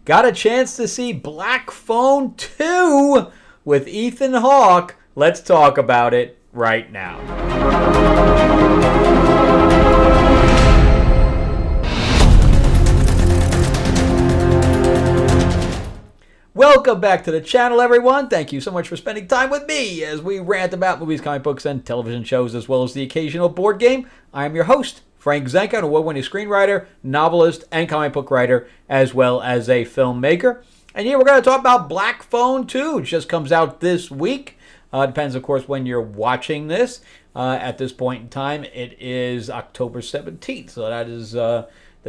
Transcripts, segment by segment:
got a chance to see Black Phone 2 with Ethan Hawke. Let's talk about it right now. Welcome back to the channel, everyone. Thank you so much for spending time with me as we rant about movies, comic books, and television shows, as well as the occasional board game. I am your host, Frank Zenka, an award-winning screenwriter, novelist, and comic book writer, as well as a filmmaker. And here we're going to talk about Black Phone 2. It just comes out this week. Depends, of course, when you're watching this. At this point in time, it is October 17th, so that is the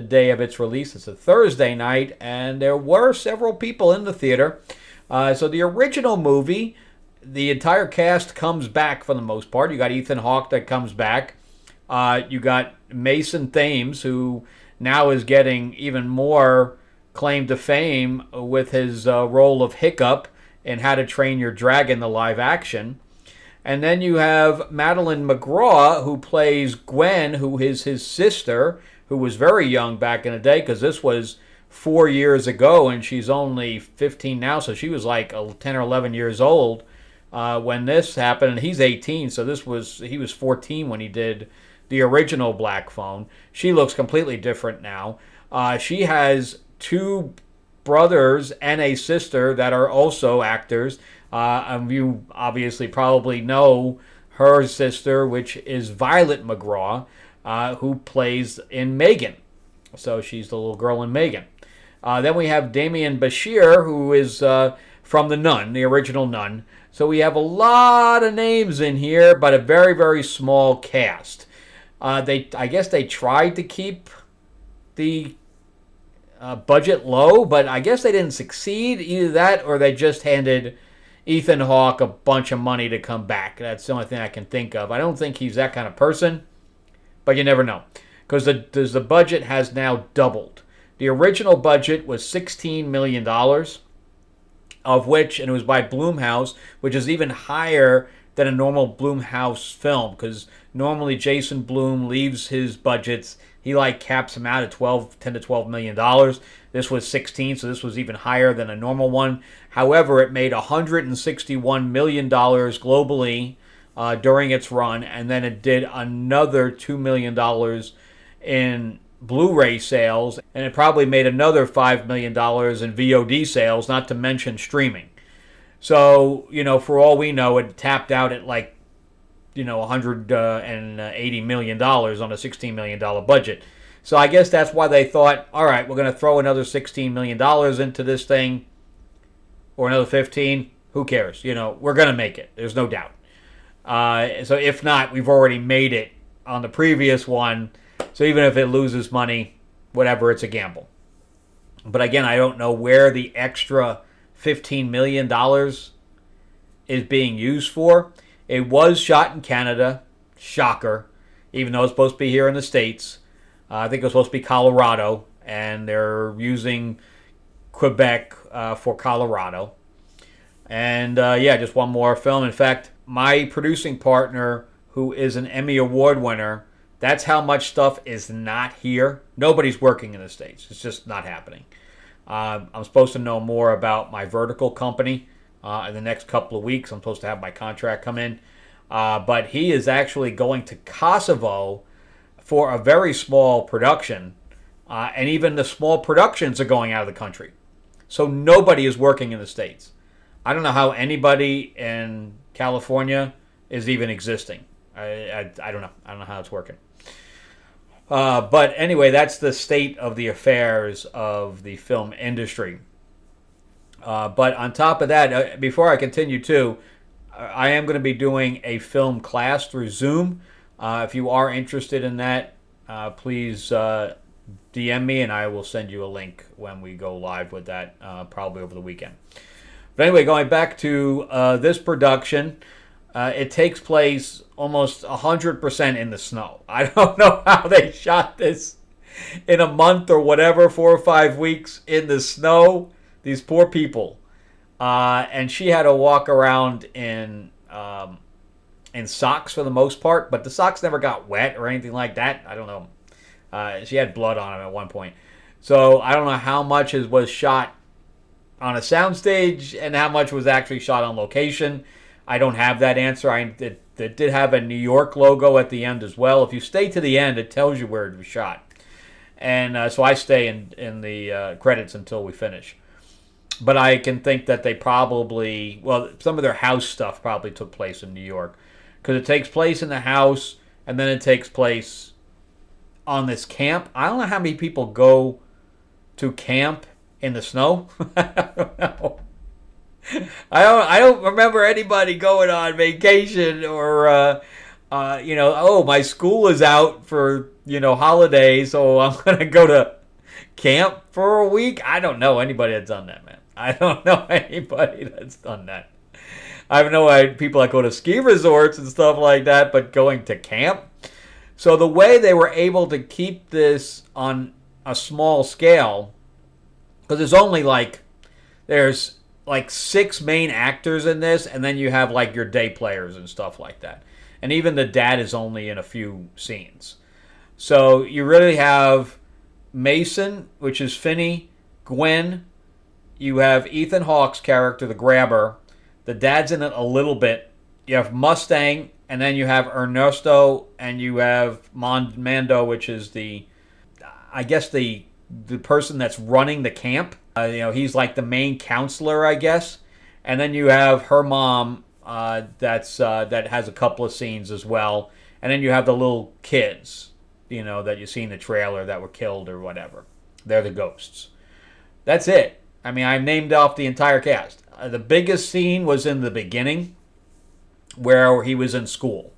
day of its release. It's a Thursday night, and there were several people in the theater. So the original movie, the entire cast comes back for the most part. You got Ethan Hawke that comes back. You got Mason Thames, who now is getting even more claim to fame with his role of Hiccup in How to Train Your Dragon, the live action. And then you have Madeline McGraw, who plays Gwen, who is his sister, who was very young back in the day, because this was 4 years ago, and she's only 15 now, so she was like 10 or 11 years old when this happened, and he's 18, so he was 14 when he did the original Black Phone. She looks completely different now. She has two brothers and a sister that are also actors. You obviously probably know her sister, which is Violet McGraw, who plays in Megan. So she's the little girl in Megan. Then we have Damian Bashir, who is from The Nun, the original Nun. So we have a lot of names in here, but a very, very small cast. I guess they tried to keep the budget low, but I guess they didn't succeed. Either that, or they just handed Ethan Hawke a bunch of money to come back. That's the only thing I can think of. I don't think he's that kind of person. But you never know, because the budget has now doubled. The original budget was $16 million, of which, and it was by Blumhouse, which is even higher than a normal Blumhouse film, because normally Jason Blum leaves his budgets, he caps them out at $10 to $12 million. This was 16, so this was even higher than a normal one. However, it made $161 million globally during its run, and then it did another $2 million in Blu-ray sales, and it probably made another $5 million in VOD sales, not to mention streaming. So, for all we know, it tapped out at $180 million on a $16 million budget. So I guess that's why they thought, all right, we're going to throw another $16 million into this thing, or another 15. Who cares? We're going to make it. There's no doubt. So if not, we've already made it on the previous one. So even if it loses money, whatever, it's a gamble. But again, I don't know where the extra $15 million is being used for. It was shot in Canada. Shocker. Even though it's supposed to be here in the States. I think it was supposed to be Colorado. And they're using Quebec for Colorado. And just one more film. In fact, my producing partner, who is an Emmy Award winner, that's how much stuff is not here. Nobody's working in the States. It's just not happening. I'm supposed to know more about my vertical company in the next couple of weeks. I'm supposed to have my contract come in. But he is actually going to Kosovo for a very small production. And even the small productions are going out of the country. So nobody is working in the States. I don't know how anybody in California is even existing. I don't know. I don't know how it's working. But anyway, that's the state of the affairs of the film industry. But on top of that, before I continue too, I am going to be doing a film class through Zoom. If you are interested in that, please DM me and I will send you a link when we go live with that, probably over the weekend. But anyway, going back to this production, it takes place almost 100% in the snow. I don't know how they shot this in a month or whatever, 4 or 5 weeks in the snow. These poor people. And she had to walk around in socks for the most part, but the socks never got wet or anything like that. I don't know. She had blood on them at one point. So I don't know how much was shot on a soundstage and how much was actually shot on location. I don't have that answer. It did have a New York logo at the end as well. If you stay to the end, it tells you where it was shot. And so I stay in the credits until we finish. But I can think that they probably, well, some of their house stuff probably took place in New York. Because it takes place in the house, and then it takes place on this camp. I don't know how many people go to camp in the snow. I don't know. I don't remember anybody going on vacation or oh, my school is out for holidays, so I'm gonna go to camp for a week. I don't know anybody that's done that, man. I don't know anybody that's done that. I have no idea people that go to ski resorts and stuff like that, but going to camp. So the way they were able to keep this on a small scale, because there's like 6 main actors in this, and then you have like your day players and stuff like that. And even the dad is only in a few scenes. So you really have Mason, which is Finney, Gwen. You have Ethan Hawke's character, the grabber. The dad's in it a little bit. You have Mustang, and then you have Ernesto, and you have Mando, which is the person that's running the camp. He's like the main counselor, I guess. And then you have her mom, that has a couple of scenes as well. And then you have the little kids, that you see in the trailer that were killed or whatever. They're the ghosts. That's it. I mean, I named off the entire cast. The biggest scene was in the beginning where he was in school.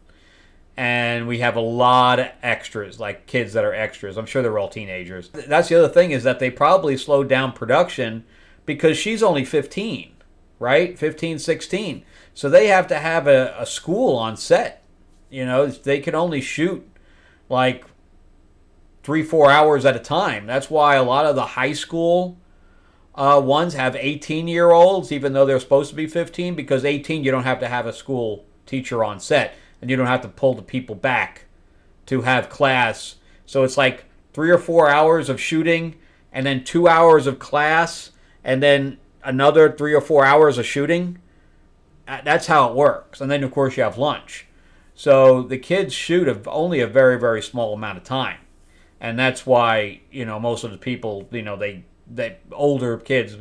And we have a lot of extras, like kids that are extras. I'm sure they're all teenagers. That's the other thing, is that they probably slowed down production because she's only 15, right? 15, 16. So they have to have a school on set. They can only shoot like 3-4 hours at a time. That's why a lot of the high school ones have 18-year-olds, even though they're supposed to be 15, because 18, you don't have to have a school teacher on set, and you don't have to pull the people back to have class. So it's like 3 or 4 hours of shooting, and then 2 hours of class, and then another 3 or 4 hours of shooting. That's how it works. And then, of course, you have lunch. So the kids shoot only a very, very small amount of time. And that's why, most of the people, they older kids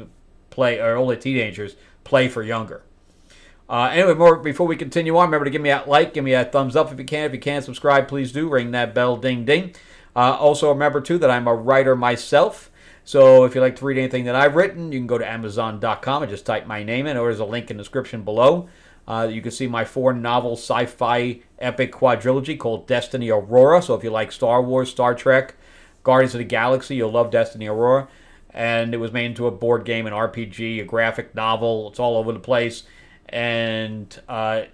play, or older teenagers play for younger. Anyway, before we continue on, remember to give me that like, give me that thumbs up if you can. If you can't subscribe, please do. Ring that bell, ding, ding. Also, remember, too, that I'm a writer myself. So if you'd like to read anything that I've written, you can go to Amazon.com and just type my name in, or there's a link in the description below. You can see my 4-novel sci-fi epic quadrilogy called Destiny Aurora. So if you like Star Wars, Star Trek, Guardians of the Galaxy, you'll love Destiny Aurora. And it was made into a board game, an RPG, a graphic novel. It's all over the place. And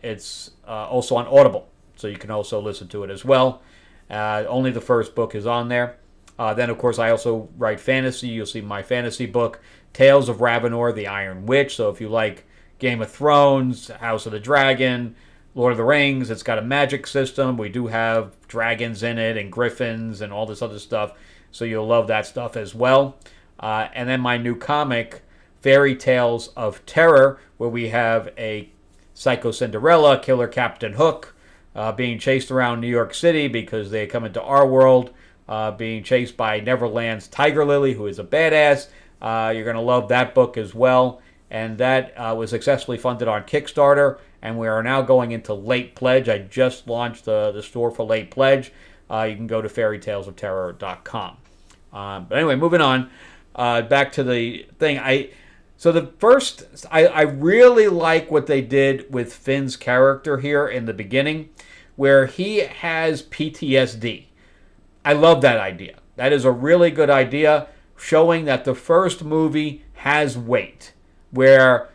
it's also on Audible, so you can also listen to it as well. Only the first book is on there. Then, of course, I also write fantasy. You'll see my fantasy book, Tales of Ravenor, the Iron Witch. So if you like Game of Thrones, House of the Dragon, Lord of the Rings, it's got a magic system. We do have dragons in it and griffins and all this other stuff. So you'll love that stuff as well. And then my new comic, Fairy Tales of Terror, where we have a Psycho Cinderella, Killer Captain Hook, being chased around New York City because they come into our world, being chased by Neverland's Tiger Lily, who is a badass. You're going to love that book as well. And that was successfully funded on Kickstarter, and we are now going into late pledge. I just launched the store for late pledge. You can go to fairytalesofterror.com. But anyway, moving on. Back to the thing. I really like what they did with Finn's character here in the beginning, where he has PTSD. I love that idea. That is a really good idea, showing that the first movie has weight, where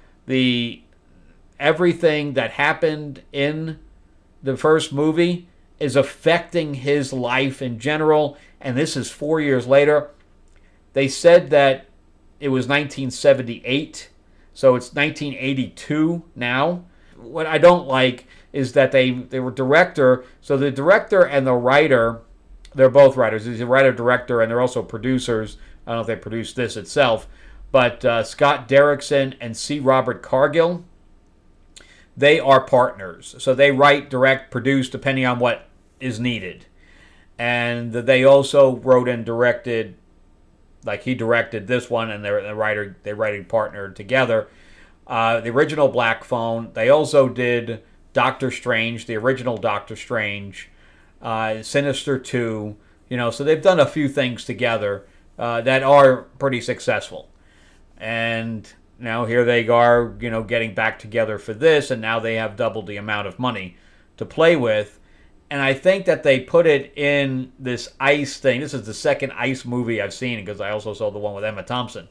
everything that happened in the first movie is affecting his life in general, and this is 4 years later. They said that it was 1978, so it's 1982 now. What I don't like is that they were director, so the director and the writer, they're both writers. He's a writer-director, and they're also producers. I don't know if they produced this itself, But Scott Derrickson and C. Robert Cargill, they are partners. So they write, direct, produce, depending on what is needed. And they also wrote and directed, like he directed this one, and they're writing partner together. The original Black Phone. They also did Doctor Strange, the original Doctor Strange, Sinister 2. So they've done a few things together that are pretty successful. And now here they are, getting back together for this, and now they have doubled the amount of money to play with. And I think that they put it in this Ice thing. This is the second Ice movie I've seen, because I also saw the one with Emma Thompson.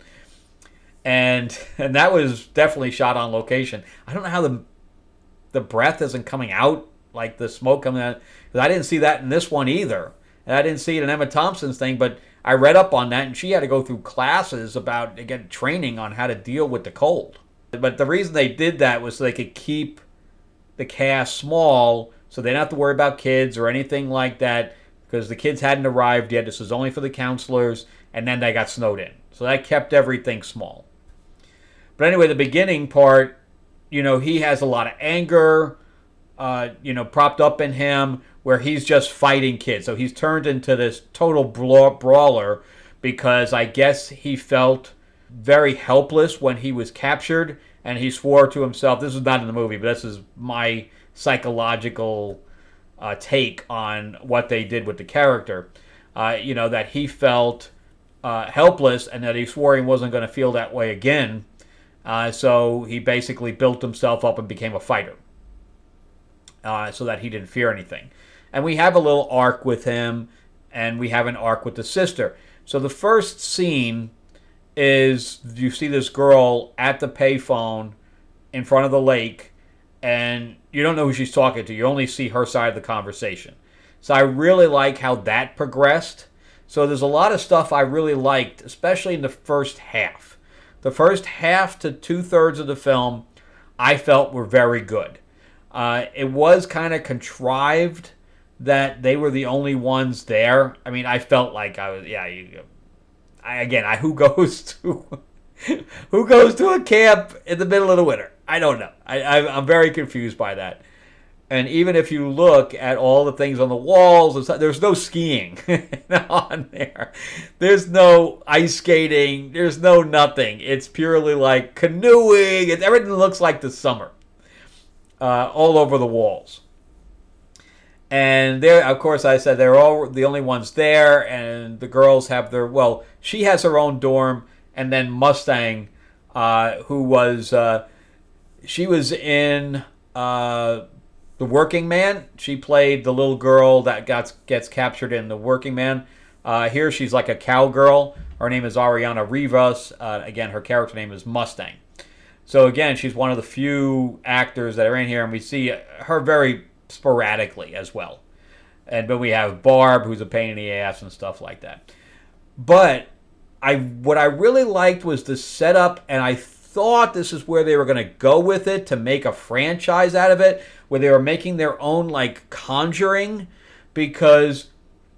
And that was definitely shot on location. I don't know how the breath isn't coming out, like the smoke coming out. Because I didn't see that in this one either. And I didn't see it in Emma Thompson's thing, but I read up on that, and she had to go through classes about, again, training on how to deal with the cold. But the reason they did that was so they could keep the cast small, so they didn't have to worry about kids or anything like that, because the kids hadn't arrived yet. This was only for the counselors, and then they got snowed in. So that kept everything small. But anyway, the beginning part, he has a lot of anger, propped up in him, where he's just fighting kids. So he's turned into this total brawler because I guess he felt very helpless when he was captured, and he swore to himself, this is not in the movie, but this is my psychological take on what they did with the character, that he felt helpless, and that he swore he wasn't going to feel that way again. So he basically built himself up and became a fighter, so that he didn't fear anything. And we have a little arc with him, and we have an arc with the sister. So the first scene is you see this girl at the payphone in front of the lake, and you don't know who she's talking to. You only see her side of the conversation. So I really like how that progressed. So there's a lot of stuff I really liked, especially in the first half. The first half to 2/3 of the film, I felt were very good. It was kind of contrived that they were the only ones there. I mean, I felt like I was, who goes to a camp in the middle of the winter? I don't know. I'm very confused by that. And even if you look at all the things on the walls, there's no skiing on there. There's no ice skating. There's no nothing. It's purely like canoeing. Everything looks like the summer all over the walls. And there, of course, I said they're all the only ones there, and the girls have she has her own dorm, and then Mustang, who was, she was in The Working Man. She played the little girl that gets captured in The Working Man. Here she's like a cowgirl. Her name is Ariana Rivas. Again, her character name is Mustang. So again, she's one of the few actors that are in here, and we see her very sporadically as well. But we have Barb, who's a pain in the ass and stuff like that. But what I really liked was the setup, and I thought this is where they were going to go with it, to make a franchise out of it, where they were making their own like Conjuring, because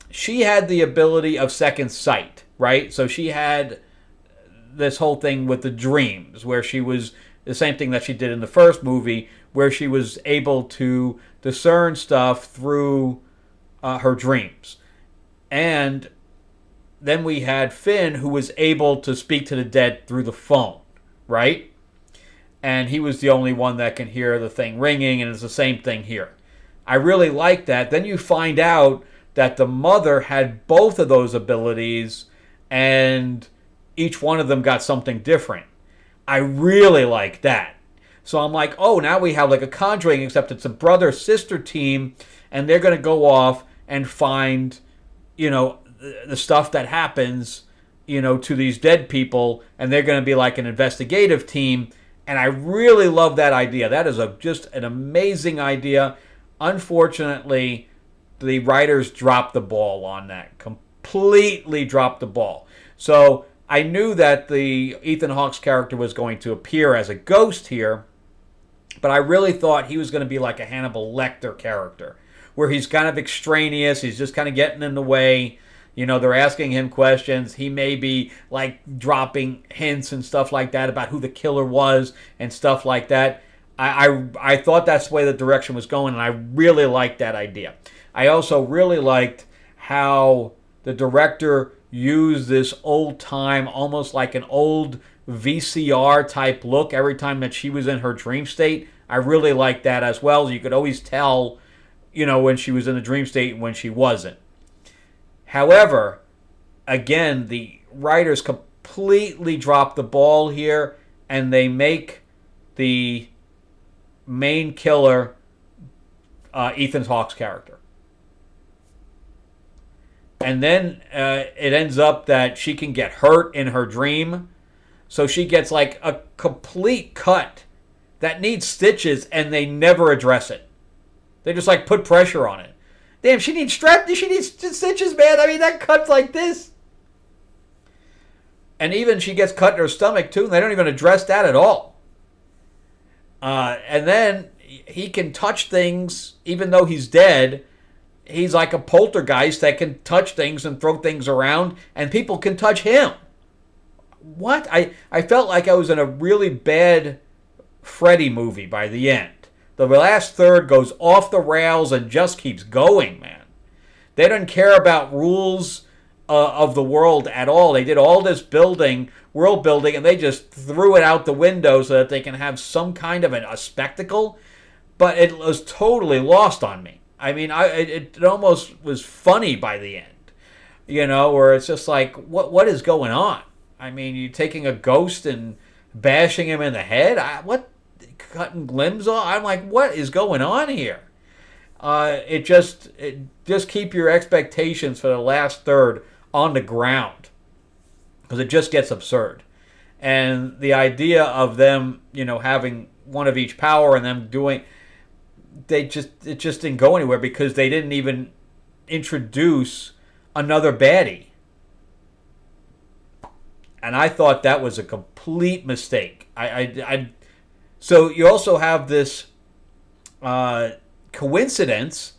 she had the ability of second sight, right? So she had this whole thing with the dreams, where she was the same thing that she did in the first movie, where she was able to discern stuff through her dreams. And then we had Finn, who was able to speak to the dead through the phone, right? And he was the only one that can hear the thing ringing, and it's the same thing here. I really like that. Then you find out that the mother had both of those abilities, and each one of them got something different. I really like that. So I'm like, oh, now we have like a Conjuring, except it's a brother-sister team, and they're going to go off and find, the stuff that happens, to these dead people, and they're going to be like an investigative team. And I really love that idea. That is just an amazing idea. Unfortunately, the writers dropped the ball on that. Completely dropped the ball. So I knew that the Ethan Hawke's character was going to appear as a ghost here, but I really thought he was going to be like a Hannibal Lecter character, where he's kind of extraneous, he's just kind of getting in the way, They're asking him questions. He may be like dropping hints and stuff like that about who the killer was and stuff like that. I thought that's the way the direction was going, and I really liked that idea. I also really liked how the director used this old time, almost like an old VCR type look every time that she was in her dream state. I really liked that as well. You could always tell, when she was in the dream state and when she wasn't. However, again, the writers completely drop the ball here, and they make the main killer Ethan Hawke's character. And then it ends up that she can get hurt in her dream. So she gets like a complete cut that needs stitches, and they never address it. They just like put pressure on it. Damn, she needs stitches, man. I mean, that cut's like this. And even she gets cut in her stomach, too, and they don't even address that at all. And then he can touch things, even though he's dead. He's like a poltergeist that can touch things and throw things around, and people can touch him. What? I felt like I was in a really bad Freddy movie by the end. The last third goes off the rails and just keeps going, man. They don't care about rules of the world at all. They did all this world building, and they just threw it out the window so that they can have some kind of a spectacle. But it was totally lost on me. I mean, it almost was funny by the end, where it's just like, what is going on? I mean, you taking a ghost and bashing him in the head? Cutting limbs off? I'm like, what is going on here? It just keep your expectations for the last third on the ground, because it just gets absurd. And the idea of them, having one of each power and them doing, it just didn't go anywhere because they didn't even introduce another baddie. And I thought that was a complete mistake. So you also have this coincidence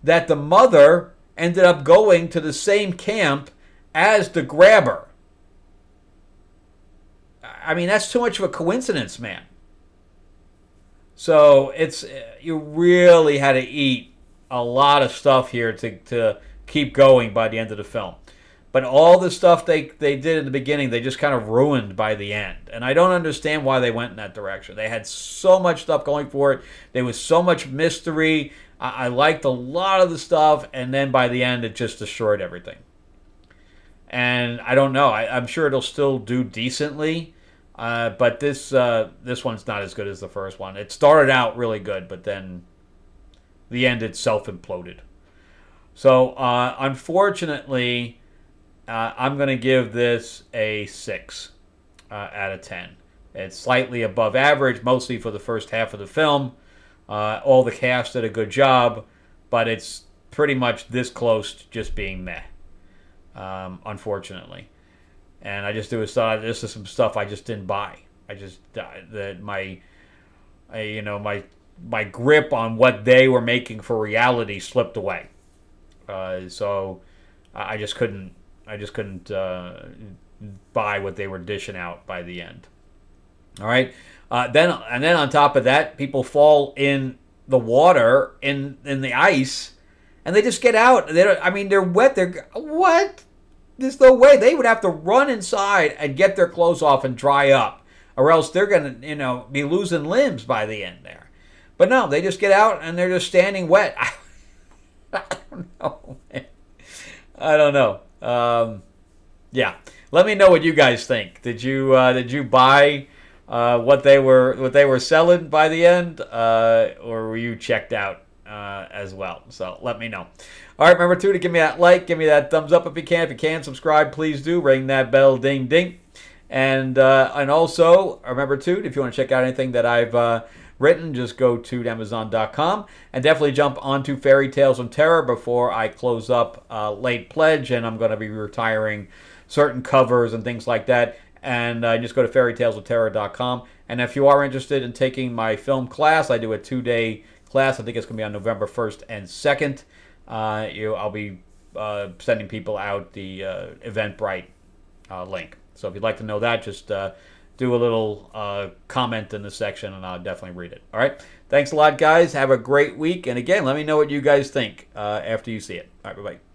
that the mother ended up going to the same camp as the grabber. I mean, that's too much of a coincidence, man. So you really had to eat a lot of stuff here to keep going by the end of the film. But all the stuff they did in the beginning, they just kind of ruined by the end. And I don't understand why they went in that direction. They had so much stuff going for it. There was so much mystery. I liked a lot of the stuff. And then by the end, it just destroyed everything. And I don't know. I'm sure it'll still do decently. But this one's not as good as the first one. It started out really good, but then the end itself imploded. So, unfortunately, I'm going to give this a 6 out of 10. It's slightly above average, mostly for the first half of the film. All the cast did a good job, but it's pretty much this close to just being meh, unfortunately. And I just thought this is some stuff I just didn't buy. My grip on what they were making for reality slipped away. So I just couldn't buy what they were dishing out by the end. All right. Then on top of that, people fall in the water, in the ice, and they just get out. They're wet. What? There's no way. They would have to run inside and get their clothes off and dry up, or else they're going to, be losing limbs by the end there. But no, they just get out and they're just standing wet. I don't know, man. I don't know. Yeah. Let me know what you guys think. Did you buy what they were selling by the end, or were you checked out as well? So let me know. All right, remember too to give me that like, give me that thumbs up if you can. If you can, subscribe, please do. Ring that bell, ding ding. And also remember too, if you want to check out anything that I've written, just go to Amazon.com and definitely jump onto Fairy Tales of Terror before I close up late pledge, and I'm going to be retiring certain covers and things like that. And just go to fairytalesofterror.com. And if you are interested in taking my film class, I do a 2-day class. I think it's going to be on November 1st and 2nd. I'll be sending people out the Eventbrite link. So if you'd like to know that, just do a little comment in the section, and I'll definitely read it. All right. Thanks a lot, guys. Have a great week. And again, let me know what you guys think after you see it. All right. Bye-bye.